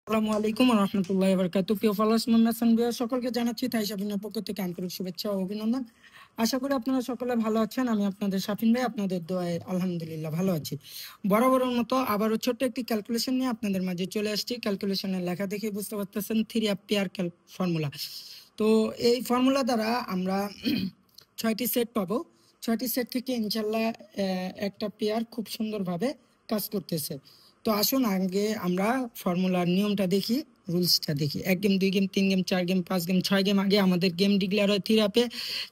আসসালামু আলাইকুম ওয়া রাহমাতুল্লাহি ওয়া বারাকাতুহু। প্রিয় ফলোয়ার্স মোহাম্মদ বিহার সকলকে জানাচ্ছি তাই সাবিনের পক্ষ থেকে আন্তরিক শুভেচ্ছা ও অভিনন্দন। আশা করি আপনারা সকলে ভালো আছেন। আমি আপনাদের শাফিন ভাই, আপনাদের দোয়ায় আলহামদুলিল্লাহ ভালো আছি। বরাবরের মতো আবারও ছোট্ট একটি ক্যালকুলেশন নিয়ে আপনাদের মাঝে চলে আসছি। ক্যালকুলেশনের লেখা দেখে বুঝতে পারতেছেন 3 পেয়ার ফর্মুলা। তো এই ফর্মুলা দ্বারা আমরা 6টি সেট পাবো। 6টি সেট থেকে ইনশাল্লাহ একটা পেয়ার খুব সুন্দরভাবে কাজ করতেছে। তো আসুন আগে আমরা ফর্মুলার নিয়মটা দেখি, রুলসটা দেখি। 1 game, 2 game, 3 game, 4 game, 5 game, 6 game আগে আমাদের গেম ডিক্লেয়ার হয় 3 আপে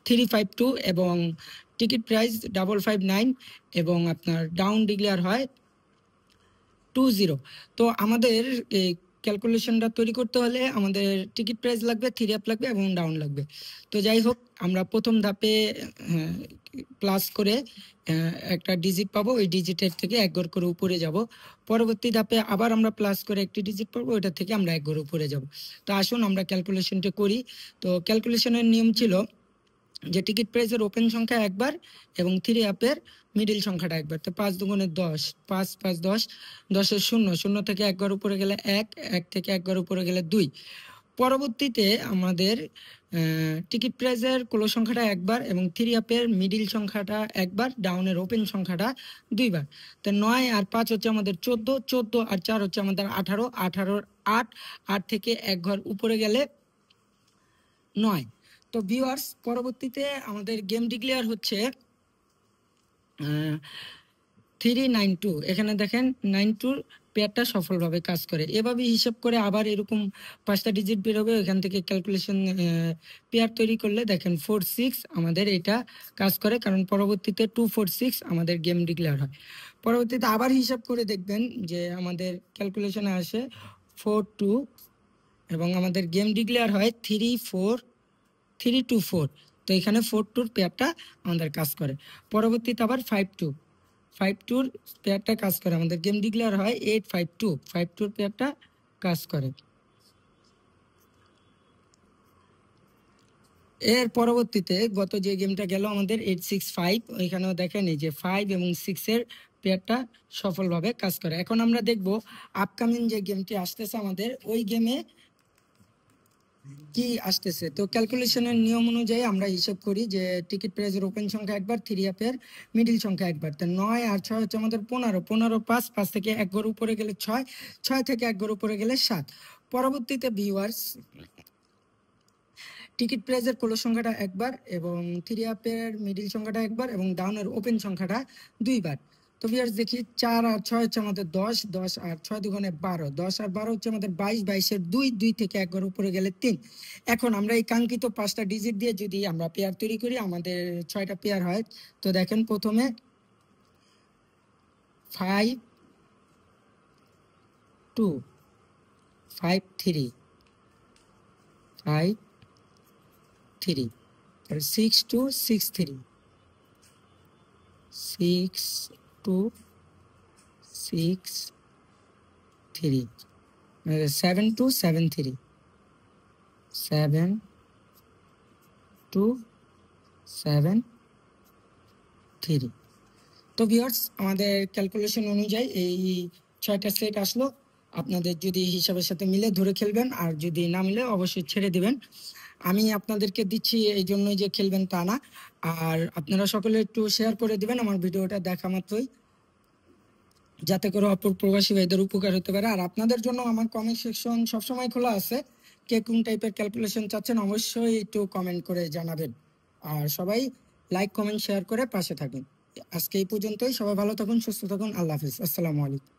352 এবং টিকিট প্রাইস 559 এবং আপনার ডাউন ডিক্লেয়ার হয় 20। তো আমাদের এই ক্যালকুলেশনটা তৈরি করতে হলে আমাদের টিকিট প্রাইস লাগবে, 3 আপ লাগবে এবং ডাউন লাগবে। তো যাই হোক, আমরা প্রথম ধাপে প্লাস করে একটা ডিজিট পাবো, ওই ডিজিটের থেকে 1 ঘর করে উপরে যাব। পরবর্তী ধাপে আবার আমরা প্লাস করে একটি ডিজিট পাবো, ওইটা থেকে আমরা 1 ঘর উপরে যাব। তো আসুন আমরা ক্যালকুলেশনটা করি। তো ক্যালকুলেশনের নিয়ম ছিল যে টিকিট প্রাইসের ওপেন সংখ্যা 1 বার এবং 3 আপের মিডিল সংখ্যাটা 1 বার। তো 5 দুগুণে 10, 5 5 10, 10-এর 0, 0 থেকে 1 ঘর উপরে গেলে 1, 1 থেকে 1 ঘর উপরে গেলে 2। পরবর্তীতে আমাদের টিকিট প্রাইসের ক্লোজ সংখ্যাটা 1 বার এবং 3 আপের মিডিল সংখ্যাটা 1 বার, ডাউনের ওপেন সংখ্যাটা 2 বার। তো 9 আর 5 হচ্ছে আমাদের 14, 14 আর 4 হচ্ছে আমাদের 18, 18-র 8, 8 থেকে 1 ঘর উপরে গেলে 9। তো ভিউয়ার্স, পরবর্তীতে আমাদের গেম ডিক্লেয়ার হচ্ছে 392। এখানে দেখেন 92 পেয়ারটা সফলভাবে কাজ করে। এভাবে হিসাব করে আবার এরকম 5টা ডিজিট বেরোবে। এখান থেকে ক্যালকুলেশন পেয়ার তৈরি করলে দেখেন 46 আমাদের এটা কাজ করে, কারণ পরবর্তীতে 246 আমাদের গেম ডিক্লেয়ার হয়। পরবর্তীতে আবার হিসাব করে দেখবেন যে আমাদের ক্যালকুলেশনে আসে 42 এবং আমাদের গেম ডিক্লেয়ার হয় 324। তো এখানে 42 পেয়ারটা আমাদের কাজ করে। পরবর্তীতে আবার 52 পেয়ারটা কাজ করে। আমাদের গেম ডিক্লেয়ার হয় 852 পেয়ারটা কাজ করে। এর পরবর্তীতে গত যে গেমটা গেল আমাদের 865, ওইখানেও দেখেন এই যে 5 এবং 6 এর পেয়ারটা সফলভাবে কাজ করে। এখন আমরা দেখব আপকামিং যে গেমটি আসতেছে আমাদের, ওই গেমে কি আসতেছে। তো ক্যালকুলেশনের নিয়ম অনুযায়ী আমরা হিসাব করি যে টিকিট প্রাইসের ওপেন সংখ্যা 1 বার, 3 আপের মিডিল সংখ্যা 1 বার। তো 9 আর 6 হচ্ছে আমাদের 15, 15 5, 5 থেকে 1 ঘর উপরে গেলে 6, 6 থেকে 1 ঘর উপরে গেলে 7। পরবর্তীতে ভিউয়ার্স, টিকিট প্রাইসের ক্লোজ সংখ্যাটা 1 বার এবং 3 আপের মিডিল সংখ্যাটা 1 বার এবং ডাউনের ওপেন সংখ্যাটা 2 বার। তো ভিউয়ার্স দেখি 4 আর 6 হচ্ছে আমাদের 10, 10 আর 6 দুগুণে 12, 10 আর 12 হচ্ছে আমাদের 22, 22-এর 2, 2 থেকে 1 ঘর উপরে গেলে 3। এখন আমরা এই কাঙ্ক্ষিত 5টা ডিজিট দিয়ে যদি আমরা পেয়ার তৈরি করি, আমাদের 6টা পেয়ার হয়। তো দেখেন প্রথমে 5 2 5 3 5 3, 6 2 6 3, 6 2 6 3, 7 2 7 3, 7 2 7 3। তো ভিউয়ার্স, আমাদের ক্যালকুলেশন অনুযায়ী এই 6টা সেট আসলো। আপনাদের যদি হিসাবের সাথে মিলে ধরে খেলবেন, আর যদি না মিলে অবশ্যই ছেড়ে দিবেন। আমি আপনাদেরকে দিচ্ছি এই জন্যই যে খেলবেন তা না। আর আপনারা সকলে একটু শেয়ার করে দিবেন আমার ভিডিওটা দেখা মাত্রই, যাতে করে অপর প্রবাসী ভাইদের উপকার হতে পারে। আর আপনাদের জন্য আমার কমেন্ট সেকশন সবসময় খোলা আছে। কে কোন টাইপের ক্যালকুলেশন চাচ্ছেন অবশ্যই একটু কমেন্ট করে জানাবেন। আর সবাই লাইক, কমেন্ট, শেয়ার করে পাশে থাকুন। আজকে এই পর্যন্তই। সবাই ভালো থাকুন, সুস্থ থাকুন। আল্লাহ হাফিজ। আসসালামু আলাইকুম।